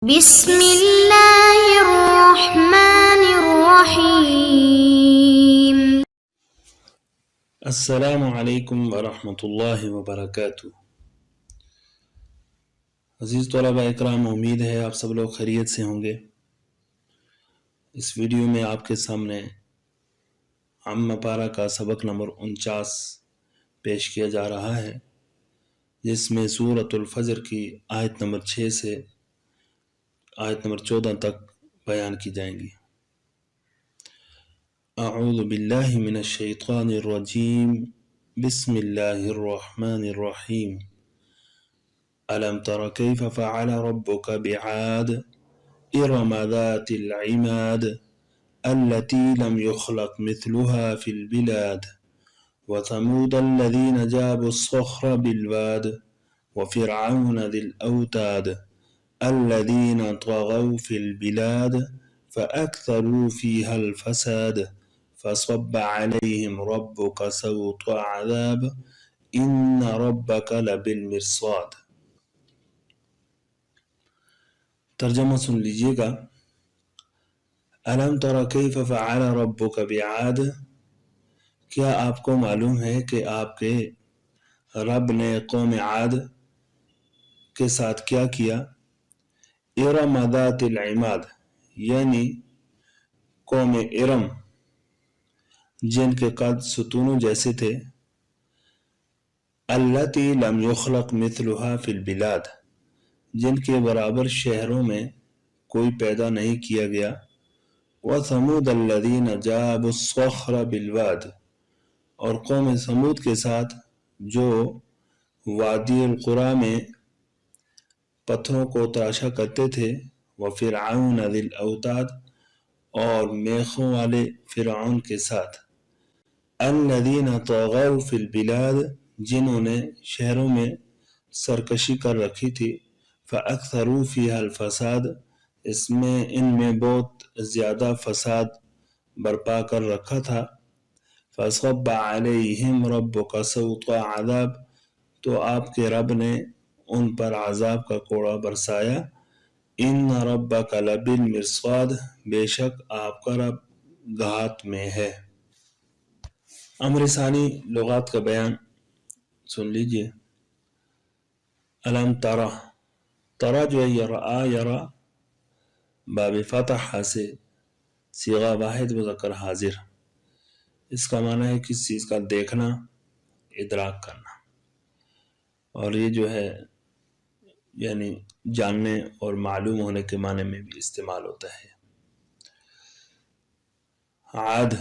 بسم اللہ الرحمن الرحیم۔ السلام علیکم ورحمۃ اللہ وبرکاتہ۔ عزیز طلباء اکرام، امید ہے آپ سب لوگ خیریت سے ہوں گے۔ اس ویڈیو میں آپ کے سامنے عامہ پارہ کا سبق نمبر 49 پیش کیا جا رہا ہے، جس میں سورۃ الفجر کی آیت نمبر 6 سے آیت نمبر 14 تک بیان کی جائیں گی۔ اعوذ باللہ من الشیطان الرجیم، بسم اللہ الرحمن الرحیم۔ ألم تر كيف فعل ربك بعاد إرم ذات العماد التي لم يخلق مثلها في البلاد وثمود الذين جابوا الصخر بالواد وفرعون ذي الأوتاد الذين طغوا في البلاد فأكثروا فيها الفساد فصب عليهم ربك سوط عذاب إن ربك لبالمرصاد۔ ترجمہ سن لیجئے گا۔ الم تر کیف فعل ربک بعاد، کیا آپ کو معلوم ہے کہ آپ کے رب نے قوم عاد کے ساتھ کیا کیا؟ ارم ذات العماد، یعنی قوم ارم جن کے قد ستونوں جیسے تھے۔ التی لم یخلق مثلها فی البلاد، جن کے برابر شہروں میں کوئی پیدا نہیں کیا گیا۔ وثمود الذین جابوا الصخر بالواد، اور قوم ثمود کے ساتھ جو وادی القریٰ میں پتھروں کو تراشا کرتے تھے۔ وفرعون ذی الاوتاد، اور میخوں والے فرعون کے ساتھ۔ الذین طغوا فی البلاد، جنہوں نے شہروں میں سرکشی کر رکھی تھی۔ فَأَكْثَرُوا فِيهَا الْفَسَادَ، ان میں بہت زیادہ فساد برپا کر رکھا تھا۔ فَصَبَّ عَلَيْهِمْ رَبُّكَ سَوْطَ عَذَابٍ، تو آپ کے رب نے ان پر عذاب کا کوڑا برسایا۔ إِنَّ رَبَّكَ لَبِالْمِرْصَادِ، بے شک آپ کا رب گھات میں ہے۔ امر ثانی لغات کا بیان سن لیجئے۔ علم ترہ، ترہ جو ہے یرآ یرا باب فتح سے صیغہ واحد مذکر حاضر، اس کا معنی ہے کسی چیز کا دیکھنا، ادراک کرنا، اور یہ جو ہے یعنی جاننے اور معلوم ہونے کے معنی میں بھی استعمال ہوتا ہے۔ عاد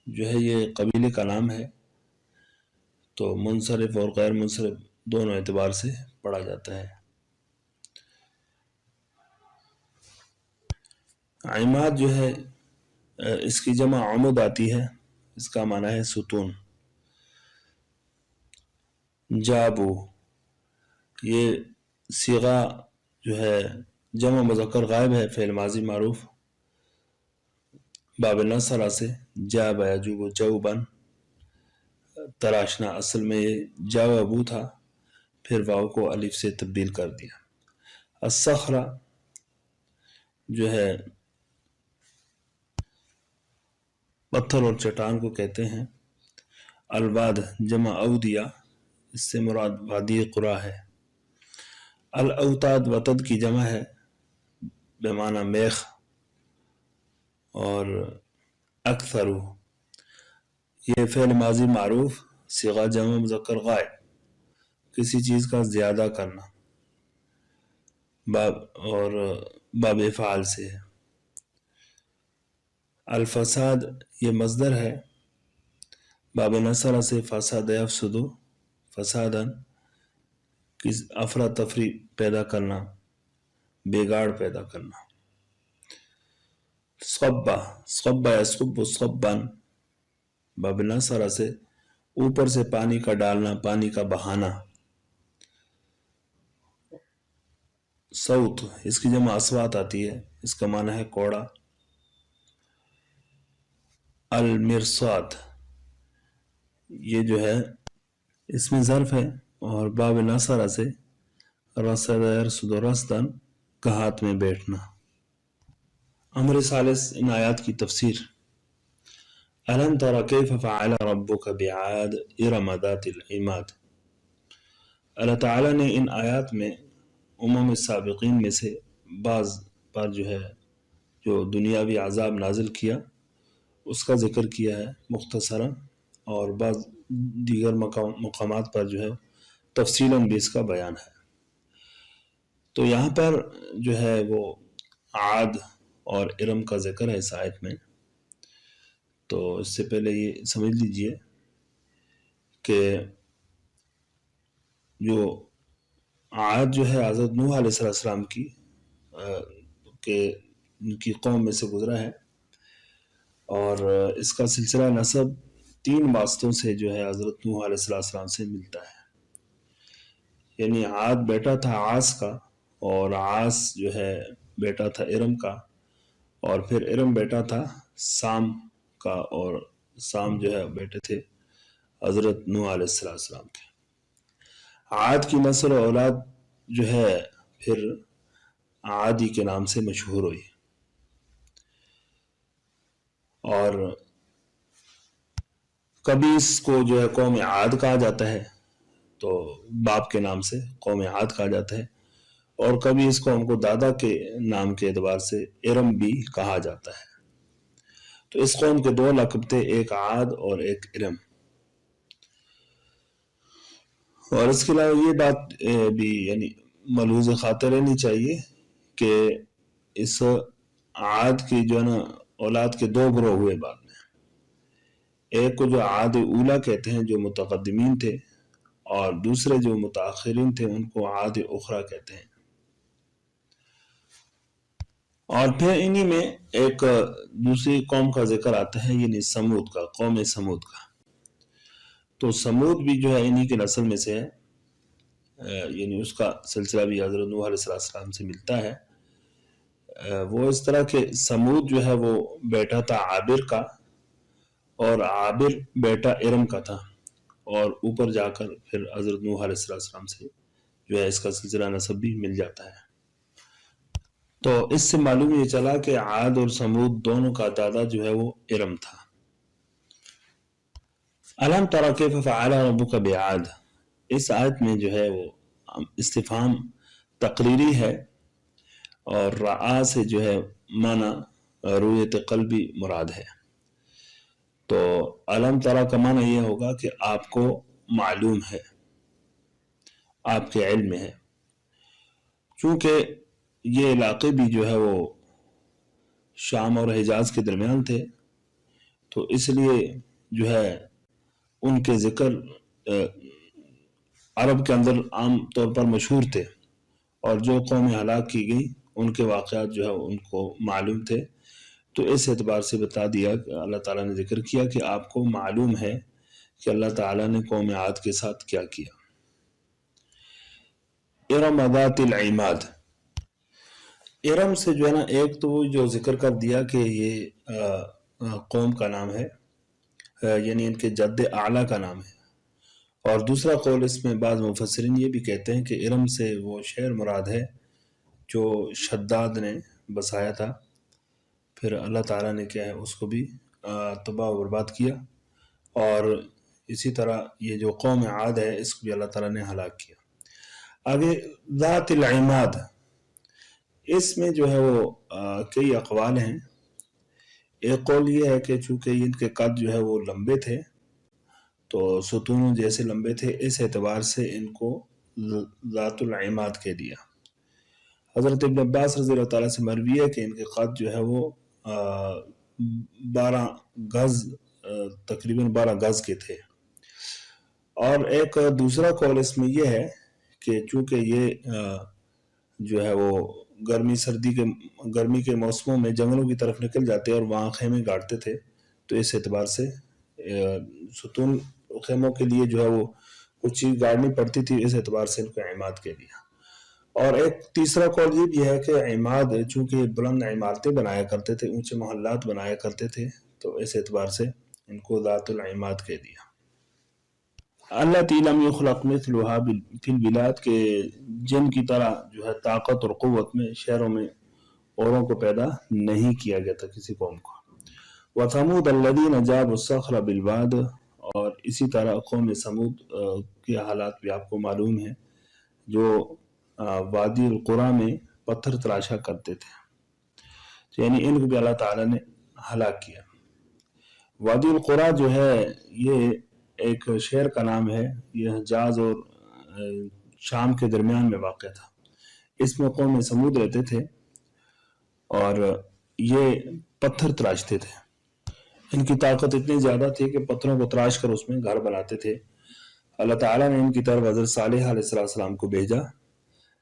جو ہے یہ قبیلے کا نام ہے، تو منصرف اور غیر منصرف دونوں اعتبار سے پڑھا جاتا ہے۔ عماد جو ہے اس کی جمع عمود آتی ہے، اس کا معنی ہے ستون۔ جابو، یہ صیغہ جو ہے جمع مذکر غائب ہے، فعل ماضی معروف باب نصرہ سے جاب یجوب جوبا، تراشنا، اصل میں یہ جاوبو تھا، پھر واو کو الف سے تبدیل کر دیا۔ الصخرہ جو ہے پتھر اور چٹان کو کہتے ہیں۔ الواد جمع اودیہ، اس سے مراد وادی قریٰ ہے۔ الاوتاد وتد کی جمع ہے بمعنی میخ، اور اکثرو یہ فعل ماضی معروف صیغہ جمع مذکر غائب، کسی چیز کا زیادہ کرنا، اور باب افعال سے ہے۔ الفساد یہ مصدر ہے، باب نصرہ سے فساد یفسد فسادا، افراتفری پیدا کرنا، بگاڑ پیدا کرنا۔ صبہ، صبہ یصب صبا، باب نصرہ سے اوپر سے پانی کا ڈالنا، پانی کا بہانا۔ صوت اس کی جمع اصوات آتی ہے، اس کا معنی ہے کوڑا۔ المرصاد یہ جو ہے اس میں ظرف ہے، اور باب نصرہ سے رصد یرصد رصدا، کہات میں بیٹھنا۔ امر ثالث ان آیات کی تفسیر۔ ألم تر كيف فعل ربك بعاد إرم ذات العماد۔ اللہ تعالیٰ نے ان آیات میں سابقین میں سے بعض پر جو دنیاوی عذاب نازل کیا اس کا ذکر کیا ہے مختصراً، اور بعض دیگر مقامات پر تفصیلاً بھی اس کا بیان ہے۔ تو یہاں پر وہ عاد اور ارم کا ذکر ہے اس آیت میں۔ تو اس سے پہلے یہ سمجھ لیجئے کہ جو عاد حضرت نوح علیہ السلام کی قوم میں سے گزرا ہے، اور اس کا سلسلہ نسب 3 واسطوں سے حضرت نوح علیہ السلام سے ملتا ہے۔ یعنی عاد بیٹا تھا عاص کا، اور عاص بیٹا تھا ارم کا، اور پھر ارم بیٹا تھا سام کا، اور سام بیٹے تھے حضرت نوح علیہ السلام کے۔ عاد کی نسل و اولاد پھر عادی کے نام سے مشہور ہوئی، اور کبھی اس کو قوم عاد کہا جاتا ہے، تو باپ کے نام سے قوم عاد کہا جاتا ہے، اور کبھی اس قوم کو دادا کے نام کے اعتبار سے ارم بھی کہا جاتا ہے۔ تو اس قوم کے 2 لقب تھے، ایک عاد اور ایک ارم۔ اور اس کے علاوہ یہ بات بھی ملحوظ خاطر رہنی چاہیے کہ اس عاد کی اولاد کے 2 گروہ ہوئے بعد میں۔ ایک کو جو عاد اولا کہتے ہیں جو متقدمین تھے، اور دوسرے جو متاخرین تھے ان کو عاد اخرى کہتے ہیں۔ اور پھر انہی میں ایک دوسری قوم کا ذکر آتا ہے، یعنی سمود کا، قوم سمود کا۔ تو سمود بھی انہی کے نسل میں سے ہے، یعنی اس کا سلسلہ بھی حضرت نوح علیہ السلام سے ملتا ہے۔ وہ اس طرح کہ سمود وہ بیٹا تھا عابر کا، اور عابر بیٹا ارم کا تھا، اور اوپر جا کر پھر حضرت نوح علیہ السلام سے اس کا سلسلہ نسب بھی مل جاتا ہے۔ تو اس سے معلوم یہ چلا کہ عاد اور سمود دونوں کا دادا وہ ارم تھا۔ الم تر کیف فعل ربک بعاد، اس آیت میں وہ استفہام تقریری ہے، اور رعا سے معنی رویت قلبی مراد ہے۔ تو الم ترا کا معنی یہ ہوگا کہ آپ کو معلوم ہے، آپ کے علم میں ہے۔ چونکہ یہ علاقے بھی وہ شام اور حجاز کے درمیان تھے، تو اس لیے ان کے ذکر عرب کے اندر عام طور پر مشہور تھے، اور جو قومیں ہلاک کی گئی ان کے واقعات ان کو معلوم تھے۔ تو اس اعتبار سے بتا دیا کہ اللہ تعالیٰ نے ذکر کیا کہ آپ کو معلوم ہے کہ اللہ تعالیٰ نے قوم عاد کے ساتھ کیا کیا۔ ارم ذات العماد، ارم سے ایک تو جو ذکر کر دیا کہ یہ قوم کا نام ہے، یعنی ان کے جد اعلیٰ کا نام ہے، اور دوسرا قول اس میں بعض مفسرین یہ بھی کہتے ہیں کہ ارم سے وہ شہر مراد ہے جو شداد نے بسایا تھا، پھر اللہ تعالیٰ نے اس کو بھی تباہ و برباد کیا، اور اسی طرح یہ جو قوم عاد ہے اس کو بھی اللہ تعالیٰ نے ہلاک کیا۔ آگے ذات العماد، اس میں وہ کئی اقوال ہیں۔ ایک قول یہ ہے کہ چونکہ ان کے قد وہ لمبے تھے، تو ستونوں جیسے لمبے تھے، اس اعتبار سے ان کو ذات العماد کہہ دیا۔ حضرت ابن عباس رضی اللہ تعالیٰ سے مروی ہے کہ ان کے قد وہ 12 گز، تقریباً 12 گز کے تھے۔ اور ایک دوسرا قول اس میں یہ ہے کہ چونکہ یہ وہ گرمی کے موسموں میں جنگلوں کی طرف نکل جاتے اور وہاں خیمے گاڑتے تھے، تو اس اعتبار سے ستون خیموں کے لیے وہ کچھ چیز گاڑنی پڑتی تھی، اس اعتبار سے ان کو عماد کہہ دیا۔ اور ایک تیسرا قول یہ بھی ہے کہ عماد چونکہ بلند عمارتیں بنایا کرتے تھے، اونچے محلات بنایا کرتے تھے، تو اس اعتبار سے ان کو ذات العماد کہہ دیا۔ التی لم یخلق مثلها فی البلاد کے جن کی طرح جو ہے طاقت اور قوت میں شہروں میں اوروں کو پیدا نہیں کیا گیا تھا کسی قوم کو. وثمود الذین جابوا الصخر بالواد، اور اسی طرح قوم سمود کے حالات بھی آپ کو معلوم ہیں، جو وادی القرا میں پتھر تراشا کرتے تھے، یعنی ان کو بھی اللہ تعالیٰ نے ہلاک کیا. وادی القرا جو ہے یہ ایک شہر کا نام ہے، یہ حجاز اور شام کے درمیان میں واقع تھا. اس میں قوم سمود رہتے تھے اور یہ پتھر تراشتے تھے. ان کی طاقت اتنی زیادہ تھی کہ پتھروں کو تراش کر اس میں گھر بناتے تھے. اللہ تعالیٰ نے ان کی طرف حضرت صالح علیہ السلام کو بھیجا،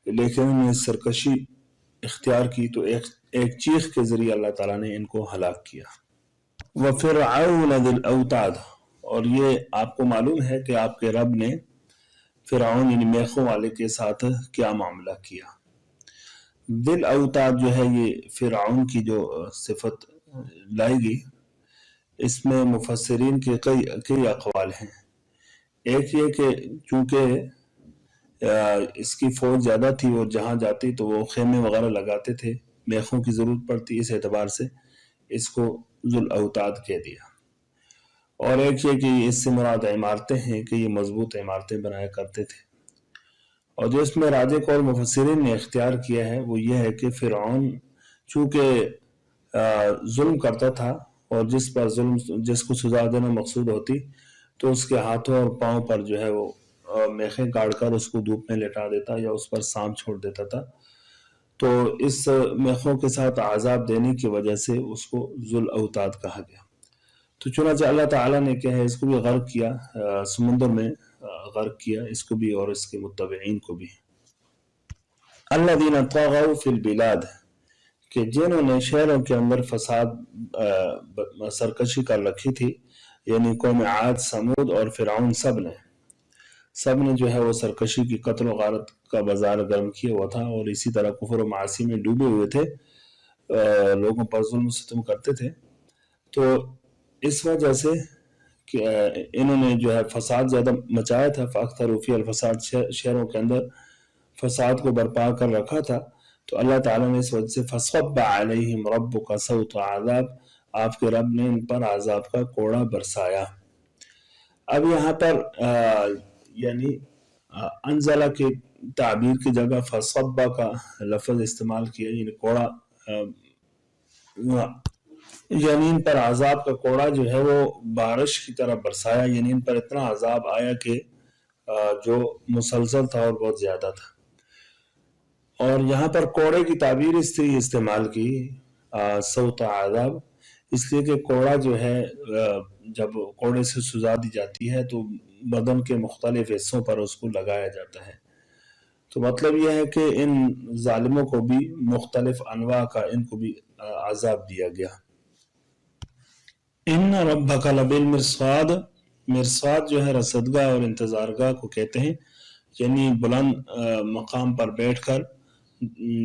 لیکن انہوں نے سرکشی اختیار کی تو ایک چیخ کے ذریعے اللہ تعالیٰ نے ان کو ہلاک کیا. وَفِرْعَوْنَ ذِي الْأَوْتَادِ، اور یہ آپ کو معلوم ہے کہ آپ کے رب نے فرعون یعنی میخوں والے کے ساتھ کیا معاملہ کیا. ذِی الْأَوْتَاد جو ہے یہ فرعون کی جو صفت لائی گئی، اس میں مفسرین کے کئی اقوال ہیں. ایک یہ کہ چونکہ اس کی فوج زیادہ تھی اور جہاں جاتی تو وہ خیمے وغیرہ لگاتے تھے، میخوں کی ضرورت پڑتی، اس اعتبار سے اس کو ذو الاوتاد کہہ دیا. اور ایک یہ کہ اس سے مراد عمارتیں ہیں کہ یہ مضبوط عمارتیں بنایا کرتے تھے. اور جو اس میں راجح قول مفسرین نے اختیار کیا ہے وہ یہ ہے کہ فرعون چونکہ ظلم کرتا تھا اور جس کو سزا دینا مقصود ہوتی تو اس کے ہاتھوں اور پاؤں پر جو ہے وہ میخیں گاڑ کر اس کو دھوپ میں لٹا دیتا یا اس پر سانپ چھوڑ دیتا تھا. تو اس میخوں کے ساتھ عذاب دینے کی وجہ سے اس کو ذو الاوتاد کہا گیا. تو چنانچہ اللہ تعالیٰ نے کیا ہے اس کو بھی غرق کیا، سمندر میں غرق کیا اس کو بھی اور اس کے متبعین کو بھی. الذین طغوا فی البلاد، کہ جنہوں نے شہروں کے اندر فساد سرکشی کر رکھی تھی، یعنی قوم عاد، سمود اور فرعون سب نے جو ہے وہ سرکشی کی قتل و غارت کا بازار گرم کیا ہوا تھا اور اسی طرح کفر و معاصی میں ڈوبے ہوئے تھے، لوگوں پر ظلم و ستم کرتے تھے. تو اس وجہ سے کہ انہوں نے جو ہے فساد زیادہ مچایا تھا، فاکثروا فی الفساد، شہروں کے اندر فساد کو برپا کر رکھا تھا. تو اللہ تعالیٰ نے اس وجہ سے فصب علیہم ربک صوت عذاب، آپ کے رب نے ان پر عذاب کا کوڑا برسایا. اب یہاں پر یعنی انزلہ کی تعبیر کی جگہ فصبہ کا لفظ استعمال کیا، یعنی کوڑا، یعنی ان پر عذاب کا کوڑا جو ہے وہ بارش کی طرح برسایا، یعنی ان پر اتنا عذاب آیا کہ جو مسلسل تھا اور بہت زیادہ تھا. اور یہاں پر کوڑے کی تعبیر اس لیے استعمال کی صوت عذاب، اس لیے کہ کوڑا جو ہے جب کوڑے سے سزا دی جاتی ہے تو بدن کے مختلف حصوں پر اس کو لگایا جاتا ہے. تو مطلب یہ ہے کہ ان ظالموں کو بھی مختلف انواع کا ان کو بھی عذاب دیا گیا. ان ربک لبالمرصاد، مرصاد جو ہے رصدگاہ اور انتظارگاہ کو کہتے ہیں، یعنی بلند مقام پر بیٹھ کر،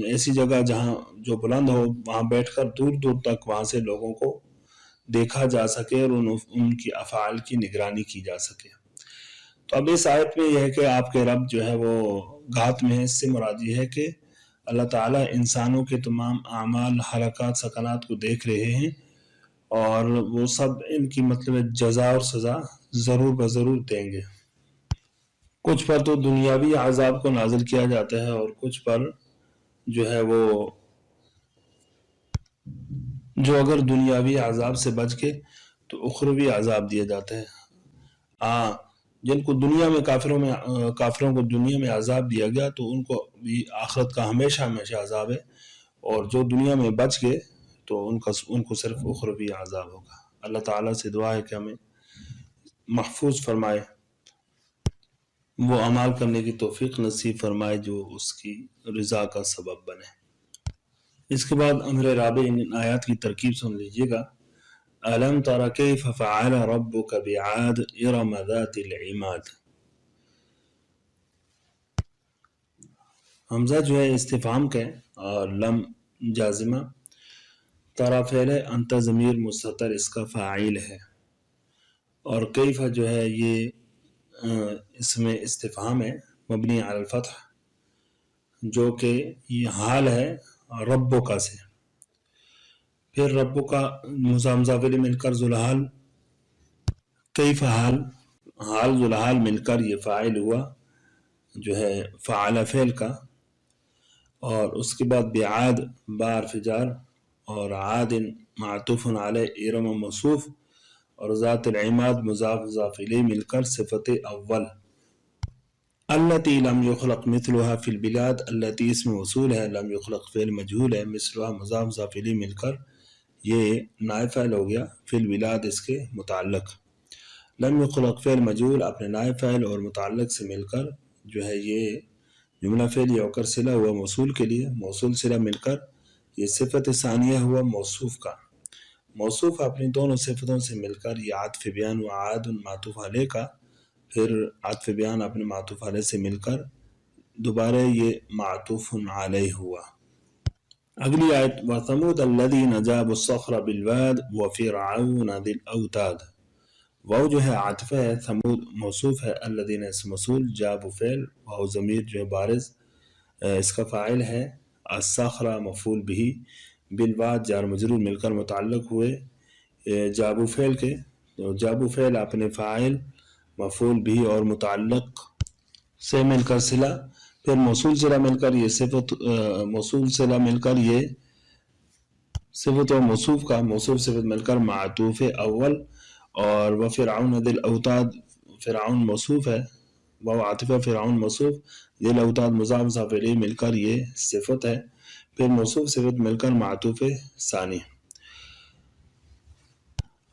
ایسی جگہ جہاں جو بلند ہو وہاں بیٹھ کر دور دور تک وہاں سے لوگوں کو دیکھا جا سکے اور ان کی افعال کی نگرانی کی جا سکے. تو اب اس آیت میں یہ ہے کہ آپ کے رب جو ہے وہ گھات میں ہے، اس سے مراد یہ ہے کہ اللہ تعالیٰ انسانوں کے تمام اعمال، حرکات، سکنات کو دیکھ رہے ہیں اور وہ سب ان کی مطلب جزا اور سزا ضرور بضرور دیں گے. کچھ پر تو دنیاوی عذاب کو نازل کیا جاتا ہے اور کچھ پر جو ہے وہ جو اگر دنیاوی عذاب سے بچ کے تو اخروی عذاب دیا جاتا ہے. جن کو دنیا میں کافروں کو دنیا میں عذاب دیا گیا تو ان کو بھی آخرت کا ہمیشہ عذاب ہے، اور جو دنیا میں بچ گئے تو ان کو صرف اخروی عذاب ہوگا. اللہ تعالیٰ سے دعا ہے کہ ہمیں محفوظ فرمائے، وہ عمل کرنے کی توفیق نصیب فرمائے جو اس کی رضا کا سبب بنے. اس کے بعد امر رابع ان آیات کی ترکیب سن لیجئے گا. أَلَمْ تَرَ كَيْفَ فَعَلَ رَبُّكَ بِعَادٍ إِرَمَ ذَاتِ الْعِمَادِ. حمزہ جو ہے استفہام کا ہے اور لم جازمہ، ترا فعل ہے، انت ضمیر مستتر اس کا فاعل ہے، اور کیف جو ہے یہ اس میں استفہام ہے مبنی علی الفتح، جو کہ یہ حال ہے ربو کا سے. پھر ربو کا مضاف مضاف الیہ مل کر ذوالحال، کیف حال ذوالحال مل کر یہ فاعل ہوا جو ہے فعل فعل کا، اور اس کے بعد بعاد با حرف جار، اور عاد معطوف علی ارم موصوف، اور ذات العماد مضاف مضاف الیہ مل کر صفت اول. التی لم یخلق مثلها فی البلاد، التی اسم موصول ہے، لم یخلق فعل مجہول ہے، مثلها مضاف مضاف الیہ مل کر یہ نائب فاعل ہو گیا، فی البلاد اس کے متعلق. لم یخلق فعل مجہول اپنے نائب فاعل اور متعلق سے مل کر جو ہے یہ جملہ فعلیہ ہو کر صلہ ہوا موصول کے لیے، موصول صلہ مل کر یہ صفت ثانیہ ہوا موصوف کا. موصوف اپنی دونوں صفتوں سے مل کر یہ عطف بیان و عاد معطوف علیہ کا، پھر عطف بیان اپنے معطوف علیہ سے مل کر دوبارہ یہ معطوف علیہ ہوا. اگلی آیت وَثَمُودَ الَّذِينَ جَابُوا الصَّخْرَ بِالْوَادِ وَفِرْعَوْنَ ذِي الْأَوْتَادِ. واو جو ہے عاطفہ ہے، ثمود موصوف ہے، الذین اس موصول، جاب فعل، واو ضمیر جو ہے بارز اس کا فاعل ہے، الصخرہ مفعول بھی، بالواد جار مجرور مل کر متعلق ہوئے جابو فعل کے. تو جابو فعل اپنے فاعل مفعول بھی اور متعلق سے مل کر صلہ، پھر موصول صلہ مل کر یہ صفت، موصول صلہ مل کر یہ صفت و موصوف کا، موصوف صفت مل کر معطوف اول. اور وفرعون ذی الاوتاد، فرعون موصوف ہے، وہ عاطفہ فرعون موصوف، ذی الاوتاد مضاف مضاف الیہ مل کر یہ صفت ہے، پھر موصوف صفت مل کر معطوف ثانی.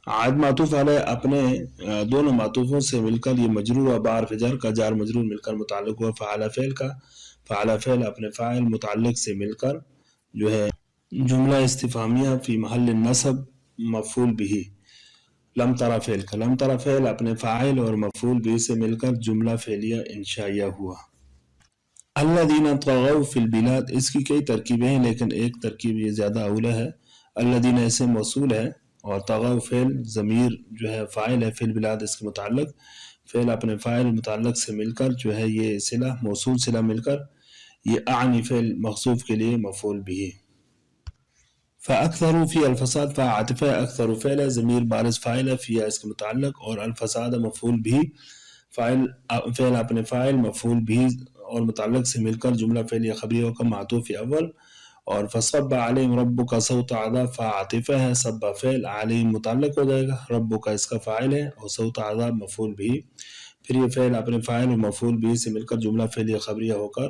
عاد معطوف علیہ اپنے دونوں معطوفوں سے مل کر یہ مجرور و بار فجر کا جار مجرور مل کر متعلق ہوا فعل فعل کا، فعل فعل اپنے فاعل متعلق سے مل کر جو ہے جملہ استفہامیہ فی محل نصب مفعول بھی. لم ترى فعل کا، لم ترى فعل اپنے فاعل اور مفعول بھی سے مل کر جملہ فعلیہ انشائیہ ہوا. الذین طغوا فی البلاد، اس کی کئی ترکیبیں ہیں لیکن ایک ترکیب یہ زیادہ اولیٰ ہے. الذین ایسے موصول ہے، اور طغوا فعل ضمیر جو ہے فاعل ہے، فی البلاد اس کے متعلق، فعل اپنے فاعل متعلق سے مل کر جو ہے یہ صلہ موصول صلہ مل کر یہ اعنی فعل مخصوف کے لیے مفعول بھی. فَأَكْثَرُوا فِي الفساد، فعاطفہ اکثر فعل ہے، ضمیر بارز فاعل ہے، فی اس کے متعلق، اور الفساد مفعول بھی، فعل اپنے فاعل مفعول بھی اور متعلق سے مل کر جملہ فعلیہ خبریہ کا معطوف اول. اور فصب علیہم ربک صوت عذاب، فعاطفہ ہے، صب فعل، علیہم متعلق ہو جائے گا، ربک اس کا فاعل ہے، اور صوت عذاب مفعول بھی، پھر یہ فعل اپنے فاعل اور مفعول بھی سے مل کر جملہ فعلیہ خبریہ ہو کر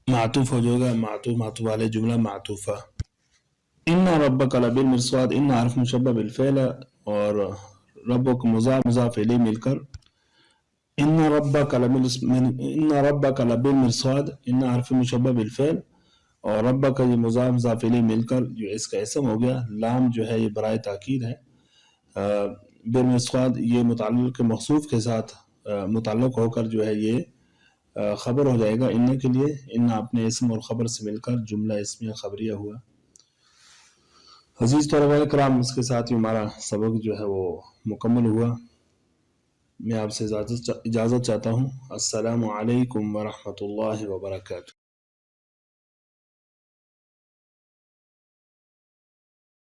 معطوف ہو جائے گا، معطوف معطوف علیہ جملہ معطوفہ. ان ربک لبالمرصاد، ان حرف مشبہ بالفعل، اور ربک مضاف مضاف الیہ مل کر ان ربک لبالمرصاد، ان حرف مشبہ بالفعل، اور ربک یہ مضاف مضاف الیہ مل کر جو اس کا اسم ہو گیا. لام جو ہے یہ برائے تاکید ہے، بالمرصاد یہ متعلق موصوف کے ساتھ متعلق ہو کر جو ہے یہ خبر ہو جائے گا ان کے لیے. ان اپنے اسم اور خبر سے مل کر جملہ اسمیہ خبریہ ہوا. عزیز طلباء کرام، اس کے ساتھ ہی ہمارا سبق جو ہے وہ مکمل ہوا. میں آپ سے اجازت چاہتا ہوں. السلام علیکم ورحمۃ اللہ وبرکاتہ.